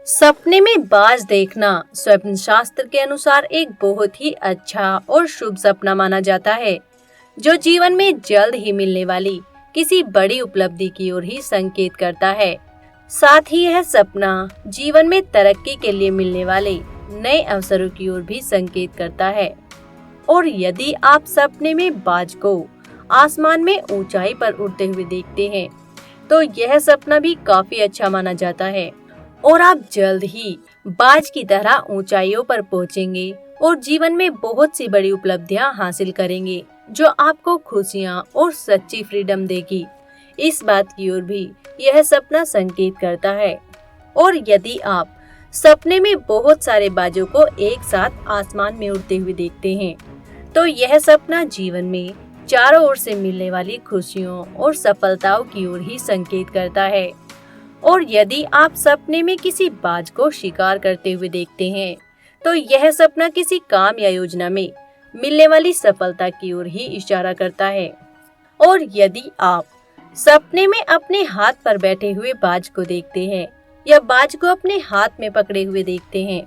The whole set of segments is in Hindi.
सपने में बाज देखना स्वप्न शास्त्र के अनुसार एक बहुत ही अच्छा और शुभ सपना माना जाता है, जो जीवन में जल्द ही मिलने वाली किसी बड़ी उपलब्धि की ओर ही संकेत करता है। साथ ही यह सपना जीवन में तरक्की के लिए मिलने वाले नए अवसरों की ओर भी संकेत करता है। और यदि आप सपने में बाज को आसमान में ऊंचाई पर उड़ते हुए देखते हैं, तो यह सपना भी काफी अच्छा माना जाता है और आप जल्द ही बाज की तरह ऊंचाइयों पर पहुंचेंगे और जीवन में बहुत सी बड़ी उपलब्धियां हासिल करेंगे, जो आपको खुशियां और सच्ची फ्रीडम देगी। इस बात की ओर भी यह सपना संकेत करता है। और यदि आप सपने में बहुत सारे बाजों को एक साथ आसमान में उड़ते हुए देखते हैं, तो यह सपना जीवन में चारों ओर से मिलने वाली खुशियों और सफलताओं की ओर ही संकेत करता है। और यदि आप सपने में किसी बाज को शिकार करते हुए देखते हैं, तो यह सपना किसी काम या योजना में मिलने वाली सफलता की ओर ही इशारा करता है। और यदि आप सपने में अपने हाथ पर बैठे हुए बाज को देखते हैं या बाज को अपने हाथ में पकड़े हुए देखते हैं,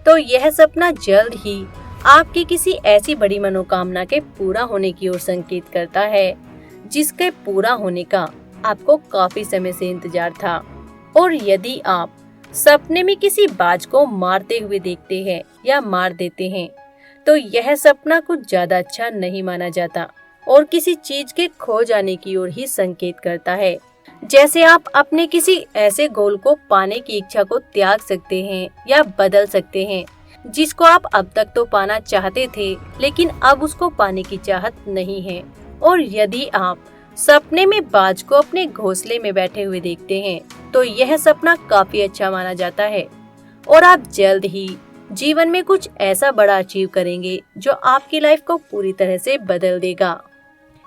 तो यह सपना जल्द ही आपकी किसी ऐसी बड़ी मनोकामना के पूरा होने की ओर संकेत करता है, जिसके पूरा होने का आपको काफी समय से इंतजार था। और यदि आप सपने में किसी बाज को मारते हुए देखते हैं या मार देते हैं, तो यह सपना कुछ ज्यादा अच्छा नहीं माना जाता और किसी चीज के खो जाने की ओर ही संकेत करता है। जैसे आप अपने किसी ऐसे गोल को पाने की इच्छा को त्याग सकते हैं या बदल सकते हैं, जिसको आप अब तक तो पाना चाहते थे, लेकिन अब उसको पाने की चाहत नहीं है। और यदि आप सपने में बाज को अपने घोंसले में बैठे हुए देखते हैं, तो यह सपना काफी अच्छा माना जाता है और आप जल्द ही जीवन में कुछ ऐसा बड़ा अचीव करेंगे, जो आपकी लाइफ को पूरी तरह से बदल देगा।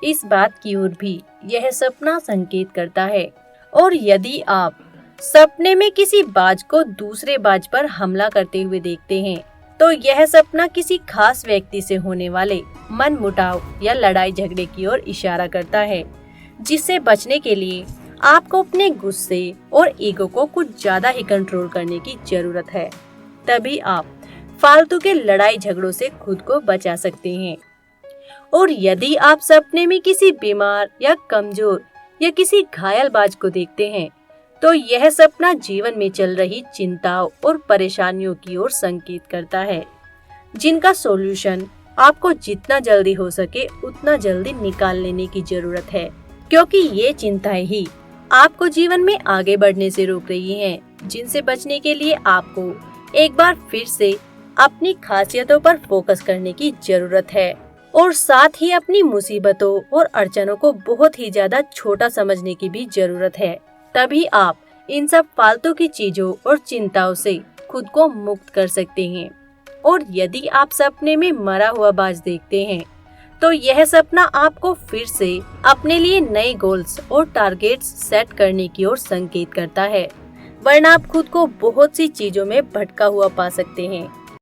इस बात की ओर भी यह सपना संकेत करता है। और यदि आप सपने में किसी बाज को दूसरे बाज पर हमला करते हुए देखते हैं, तो यह सपना किसी खास व्यक्ति से होने वाले मनमुटाव या लड़ाई झगड़े की ओर इशारा करता है, जिससे बचने के लिए आपको अपने गुस्से और ईगो को कुछ ज्यादा ही कंट्रोल करने की जरूरत है। तभी आप फालतू के लड़ाई झगड़ों से खुद को बचा सकते हैं। और यदि आप सपने में किसी बीमार या कमजोर या किसी घायल बाज को देखते हैं, तो यह सपना जीवन में चल रही चिंताओं और परेशानियों की ओर संकेत करता है, जिनका सॉल्यूशन आपको जितना जल्दी हो सके उतना जल्दी निकाल लेने की जरूरत है, क्योंकि ये चिंताएं ही आपको जीवन में आगे बढ़ने से रोक रही हैं, जिनसे बचने के लिए आपको एक बार फिर से अपनी खासियतों पर फोकस करने की जरूरत है और साथ ही अपनी मुसीबतों और अड़चनों को बहुत ही ज्यादा छोटा समझने की भी जरूरत है। तभी आप इन सब फालतू की चीजों और चिंताओं से खुद को मुक्त कर सकते हैं। और यदि आप सपने में मरा हुआ बाज देखते हैं, तो यह सपना आपको फिर से अपने लिए नए गोल्स और टारगेट्स सेट करने की ओर संकेत करता है, वरना आप खुद को बहुत सी चीजों में भटका हुआ पा सकते हैं।